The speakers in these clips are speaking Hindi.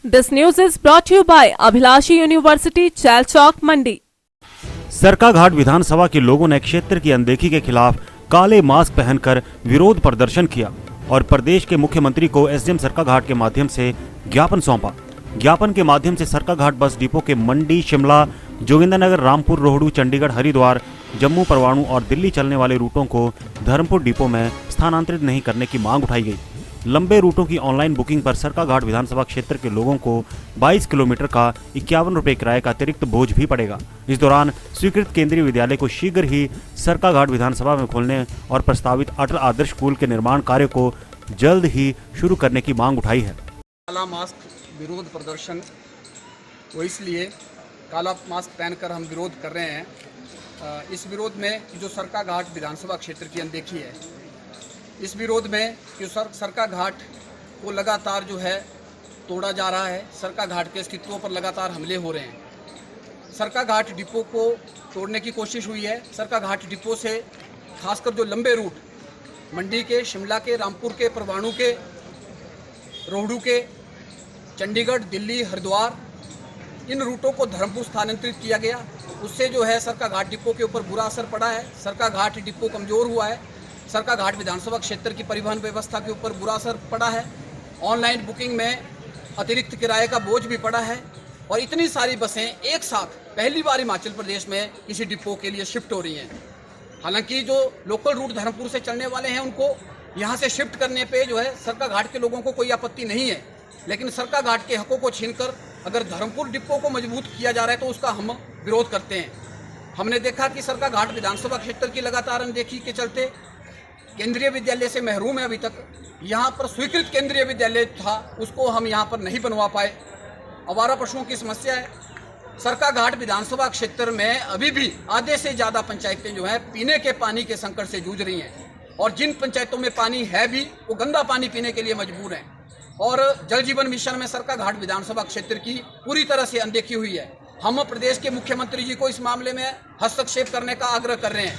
This news is brought to you by Abhilashi University, Chalchok, मंडी। सरकाघाट विधानसभा के लोगों ने क्षेत्र की अनदेखी के खिलाफ काले मास्क पहनकर विरोध प्रदर्शन किया और प्रदेश के मुख्यमंत्री को एसडीएम सरकाघाट के माध्यम से ज्ञापन सौंपा। ज्ञापन के माध्यम से सरकाघाट बस डिपो के मंडी, शिमला, जोगिंद्रनगर, रामपुर, रोहड़ू, चंडीगढ़, हरिद्वार, जम्मू, परवाणू और दिल्ली चलने वाले रूटों को धर्मपुर डिपो में स्थानांतरित नहीं करने की मांग उठाई गई। लंबे रूटों की ऑनलाइन बुकिंग पर सरकाघाट विधानसभा क्षेत्र के लोगों को 22 किलोमीटर का 51 रुपये किराए का अतिरिक्त बोझ भी पड़ेगा। इस दौरान स्वीकृत केंद्रीय विद्यालय को शीघ्र ही सरकाघाट विधानसभा में खोलने और प्रस्तावित अटल आदर्श स्कूल के निर्माण कार्य को जल्द ही शुरू करने की मांग उठाई है। काला मास्क विरोध प्रदर्शन तो इसलिए काला मास्क पहनकर हम विरोध कर रहे हैं। इस विरोध में जो सरकाघाट विधानसभा क्षेत्र की अनदेखी है, इस विरोध में जो सरकाघाट को लगातार जो है तोड़ा जा रहा है, सरकाघाट के अस्तित्व पर लगातार हमले हो रहे हैं। सरकाघाट डिपो को तोड़ने की कोशिश हुई है। सरकाघाट डिपो से खासकर जो लंबे रूट मंडी के, शिमला के, रामपुर के, परवाणू के, रोहड़ू के, चंडीगढ़, दिल्ली, हरिद्वार, इन रूटों को धर्मपुर स्थानांतरित किया गया। उससे जो है सरकाघाट डिपो के ऊपर बुरा असर पड़ा है। सरकाघाट डिपो कमज़ोर हुआ है। सरकाघाट विधानसभा क्षेत्र की परिवहन व्यवस्था के ऊपर बुरा असर पड़ा है। ऑनलाइन बुकिंग में अतिरिक्त किराए का बोझ भी पड़ा है और इतनी सारी बसें एक साथ पहली बार हिमाचल प्रदेश में किसी डिपो के लिए शिफ्ट हो रही हैं। हालांकि जो लोकल रूट धर्मपुर से चलने वाले हैं, उनको यहाँ से शिफ्ट करने पे जो है सरकाघाट के लोगों को कोई आपत्ति नहीं है, लेकिन सरकाघाट के हकों को छीनकर अगर धर्मपुर डिपो को मजबूत किया जा रहा है तो उसका हम विरोध करते हैं। हमने देखा कि सरकाघाट विधानसभा क्षेत्र की लगातार अनदेखी के चलते केंद्रीय विद्यालय से महरूम है। अभी तक यहाँ पर स्वीकृत केंद्रीय विद्यालय था, उसको हम यहाँ पर नहीं बनवा पाए। आवारा पशुओं की समस्या है। सरकाघाट विधानसभा क्षेत्र में अभी भी आधे से ज़्यादा पंचायतें जो हैं पीने के पानी के संकट से जूझ रही हैं और जिन पंचायतों में पानी है भी, वो गंदा पानी पीने के लिए मजबूर हैं। और जल जीवन मिशन में सरकाघाट विधानसभा क्षेत्र की पूरी तरह से अनदेखी हुई है। हम प्रदेश के मुख्यमंत्री जी को इस मामले में हस्तक्षेप करने का आग्रह कर रहे हैं।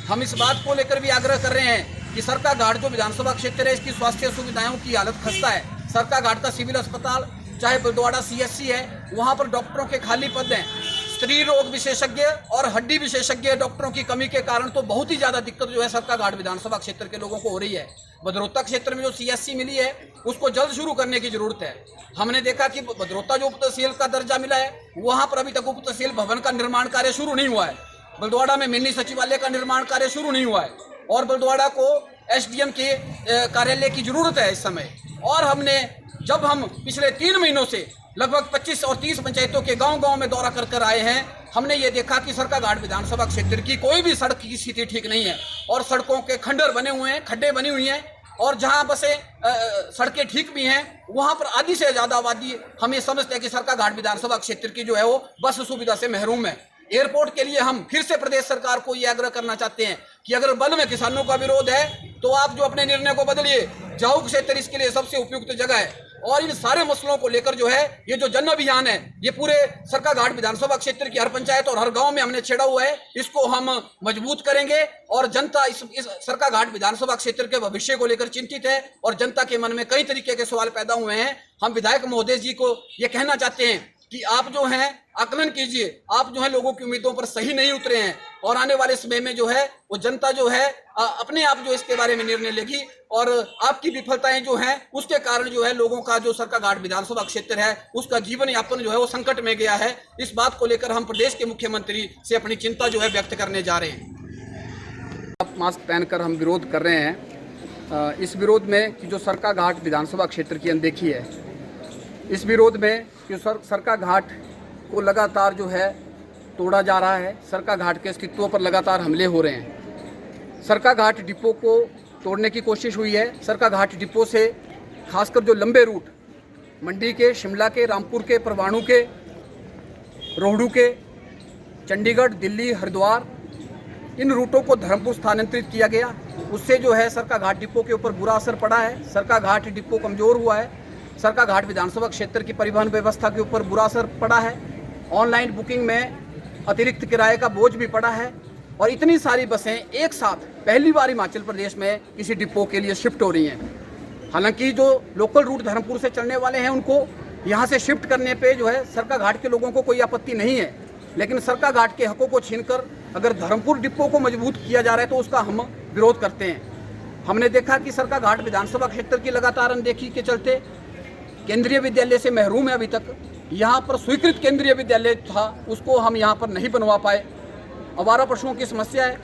हम इस बात को लेकर भी आग्रह कर रहे हैं कि सरकाघाट जो विधानसभा क्षेत्र है, इसकी स्वास्थ्य सुविधाओं की हालत खस्ता है। सरकाघाट का सिविल अस्पताल, चाहे बलद्वाड़ा सीएचसी है, वहाँ पर डॉक्टरों के खाली पद हैं। स्त्री रोग विशेषज्ञ और हड्डी विशेषज्ञ डॉक्टरों की कमी के कारण तो बहुत ही ज़्यादा दिक्कत जो है सरकाघाट विधानसभा क्षेत्र के लोगों को हो रही है। भद्रोता क्षेत्र में जो सीएचसी मिली है, उसको जल्द शुरू करने की जरूरत है। हमने देखा कि भद्रोता जो उप तहसील का दर्जा मिला है, वहाँ पर अभी तक उप तहसील भवन का निर्माण कार्य शुरू नहीं हुआ है। बलद्वाड़ा में मिनी सचिवालय का निर्माण कार्य शुरू नहीं हुआ है और बलद्वाड़ा को एसडीएम के कार्यालय की जरूरत है इस समय। और जब हम पिछले 3 महीनों से लगभग 25 और 30 पंचायतों के गांव-गांव में दौरा कर आए हैं, हमने ये देखा कि सरकाघाट विधानसभा क्षेत्र की कोई भी सड़क की स्थिति ठीक नहीं है और सड़कों के खंडर बने हुए हैं, खड्डे बनी हुई हैं और जहां बसें सड़कें ठीक भी हैं, वहां पर आधी से ज़्यादा आबादी हम ये समझते हैं कि सरकाघाट विधानसभा क्षेत्र की जो है वो बस सुविधा से महरूम है। एयरपोर्ट के लिए हम फिर से प्रदेश सरकार को ये आग्रह करना चाहते हैं कि अगर बल में किसानों का विरोध है तो आप जो अपने निर्णय को बदलिए। जाऊक क्षेत्र इसके लिए सबसे उपयुक्त जगह है और इन सारे मसलों को लेकर जो है ये जो जन अभियान है, ये पूरे सरकाघाट विधानसभा क्षेत्र की हर पंचायत और हर गांव में हमने छेड़ा हुआ है। इसको हम मजबूत करेंगे और जनता इस सरकाघाट विधानसभा क्षेत्र के भविष्य को लेकर चिंतित है और जनता के मन में कई तरीके के सवाल पैदा हुए हैं। हम विधायक महोदय जी को ये कहना चाहते हैं कि आप जो हैं आकलन कीजिए, आप जो है लोगों की उम्मीदों पर सही नहीं उतरे हैं और आने वाले समय में जो है वो जनता जो है अपने आप जो इसके बारे में निर्णय लेगी और आपकी विफलताएं जो हैं उसके कारण जो है लोगों का जो सरकाघाट विधानसभा क्षेत्र है उसका जीवन यापन जो है वो संकट में गया है। इस बात को लेकर हम प्रदेश के मुख्यमंत्री से अपनी चिंता जो है व्यक्त करने जा रहे हैं। मास्क पहनकर हम विरोध कर रहे हैं। इस विरोध में जो सरकाघाट विधानसभा क्षेत्र की अनदेखी है, इस विरोध में जो सरकाघाट को लगातार जो है तोड़ा जा रहा है, सरकाघाट के अस्तित्व पर लगातार हमले हो रहे हैं। सरकाघाट डिपो को तोड़ने की कोशिश हुई है। सरकाघाट डिपो से खासकर जो लंबे रूट मंडी के, शिमला के, रामपुर के, परवाणू के, रोहड़ू के, चंडीगढ़, दिल्ली, हरिद्वार, इन रूटों को धर्मपुर स्थानांतरित किया गया। उससे जो है सरकाघाट डिपो के ऊपर बुरा असर पड़ा है। सरकाघाट डिपो कमज़ोर हुआ है। सरकाघाट विधानसभा क्षेत्र की परिवहन व्यवस्था के ऊपर बुरा असर पड़ा है। ऑनलाइन बुकिंग में अतिरिक्त किराए का बोझ भी पड़ा है और इतनी सारी बसें एक साथ पहली बार हिमाचल प्रदेश में किसी डिपो के लिए शिफ्ट हो रही हैं। हालांकि जो लोकल रूट धर्मपुर से चलने वाले हैं, उनको यहाँ से शिफ्ट करने पे जो है सरका घाट के लोगों को कोई आपत्ति नहीं है, लेकिन सरका घाट के हकों को छीनकर अगर धर्मपुर डिपो को मजबूत किया जा रहा है तो उसका हम विरोध करते हैं। हमने देखा कि सरका घाट विधानसभा क्षेत्र की लगातार अनदेखी के चलते केंद्रीय विद्यालय से महरूम है। अभी तक यहाँ पर स्वीकृत केंद्रीय विद्यालय था, उसको हम यहाँ पर नहीं बनवा पाए। आवारा पशुओं की समस्या है।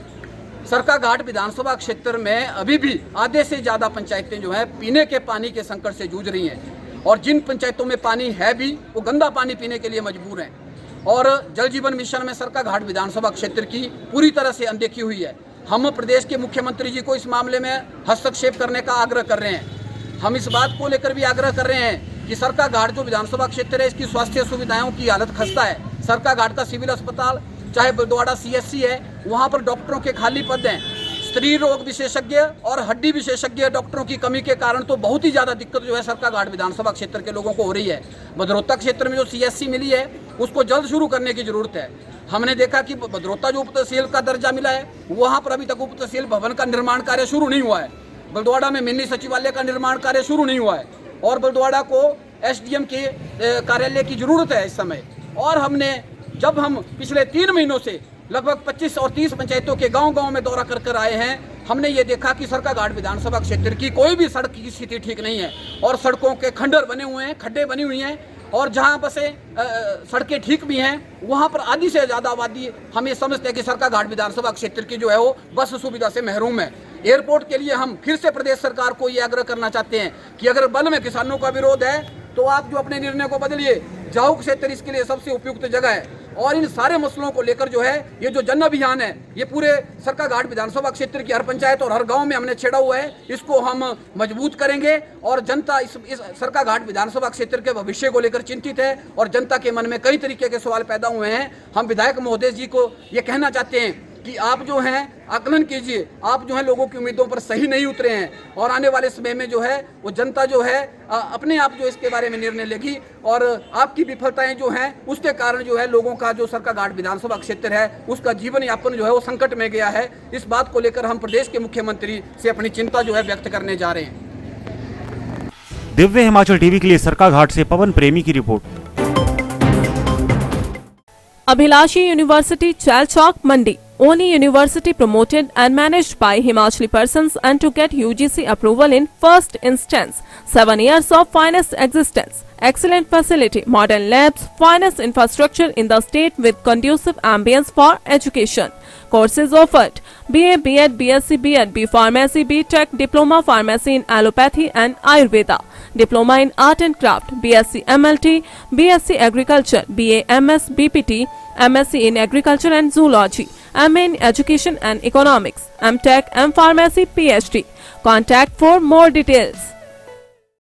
सरका घाट विधानसभा क्षेत्र में अभी भी आधे से ज़्यादा पंचायतें जो है पीने के पानी के संकट से जूझ रही हैं, और जिन पंचायतों में पानी है भी वो गंदा पानी पीने के लिए मजबूर हैं। और जल जीवन मिशन में सरका घाट विधानसभा क्षेत्र की पूरी तरह से अनदेखी हुई है। हम प्रदेश के मुख्यमंत्री जी को इस मामले में हस्तक्षेप करने का आग्रह कर रहे हैं। हम इस बात को लेकर भी आग्रह कर रहे हैं कि सरका घाट जो विधानसभा क्षेत्र है, इसकी स्वास्थ्य सुविधाओं की हालत खस्ता है। सरका घाट का सिविल अस्पताल चाहे बलद्वाड़ा CSC है, वहाँ पर डॉक्टरों के खाली पद हैं। स्त्री रोग विशेषज्ञ और हड्डी विशेषज्ञ डॉक्टरों की कमी के कारण तो बहुत ही ज़्यादा दिक्कत जो है सरका घाट विधानसभा क्षेत्र के लोगों को हो रही है। भद्रोता क्षेत्र में जो CSC मिली है उसको जल्द शुरू करने की जरूरत है। हमने देखा कि भद्रोता जो उप तहसील का दर्जा मिला है, वहाँ पर अभी तक उप तहसील भवन का निर्माण कार्य शुरू नहीं हुआ है। बलद्वाड़ा में मिनी सचिवालय का निर्माण कार्य शुरू नहीं हुआ है, और बलद्वाड़ा को SDM के कार्यालय की जरूरत है इस समय। और जब हम पिछले 3 महीनों से लगभग 25 और 30 पंचायतों के गांव-गांव में दौरा कर आए हैं, हमने ये देखा कि सरका घाट विधानसभा क्षेत्र की कोई भी सड़क की स्थिति ठीक नहीं है, और सड़कों के खंडर बने हुए हैं, खड्डे बनी हुई हैं, और जहां बसें सड़कें ठीक भी हैं वहां पर आधी से ज़्यादा आबादी हम ये समझते हैं कि सरका घाट विधानसभा क्षेत्र की जो है वो बस सुविधा से महरूम है। एयरपोर्ट के लिए हम फिर से प्रदेश सरकार को ये आग्रह करना चाहते हैं कि अगर बल में किसानों का विरोध है तो आप जो अपने निर्णय को बदलिए। जाऊ क्षेत्र इसके लिए सबसे उपयुक्त जगह है, और इन सारे मसलों को लेकर जो है ये जो जन अभियान है, ये पूरे सरका घाट विधानसभा क्षेत्र की हर पंचायत और हर गांव में हमने छेड़ा हुआ है। इसको हम मजबूत करेंगे, और जनता इस सरका घाट विधानसभा क्षेत्र के भविष्य को लेकर चिंतित है, और जनता के मन में कई तरीके के सवाल पैदा हुए हैं। हम विधायक महोदय जी को ये कहना चाहते हैं कि आप जो हैं आकलन कीजिए, आप जो है लोगों की उम्मीदों पर सही नहीं उतरे हैं, और आने वाले समय में जो है वो जनता जो है अपने आप जो इसके बारे में निर्णय लेगी, और आपकी विफलताएं जो हैं उसके कारण जो है लोगों का जो सरका घाट विधानसभा क्षेत्र है उसका जीवन यापन जो है वो संकट में गया है। इस बात को लेकर हम प्रदेश के मुख्यमंत्री से अपनी चिंता जो है व्यक्त करने जा रहे हैं। दिव्य हिमाचल टीवी के लिए सरका घाट से पवन प्रेमी की report. Abhilashi University, Chalchok, Mandi. Only university promoted and managed by Himachali persons, and to get UGC approval in first instance. 7 years of finest existence. Excellent facility, modern labs, finest infrastructure in the state with conducive ambience for education. Courses offered: BA, B.Ed, BSc, B.Ed, B Pharmacy, B.Tech, Diploma Pharmacy in Allopathy and Ayurveda. Diploma in Art and Craft, BSc MLT, BSc Agriculture, BA MS BPT, MSc in Agriculture and Zoology, MA in Education and Economics, MTech, M Pharmacy, PhD. Contact for more details.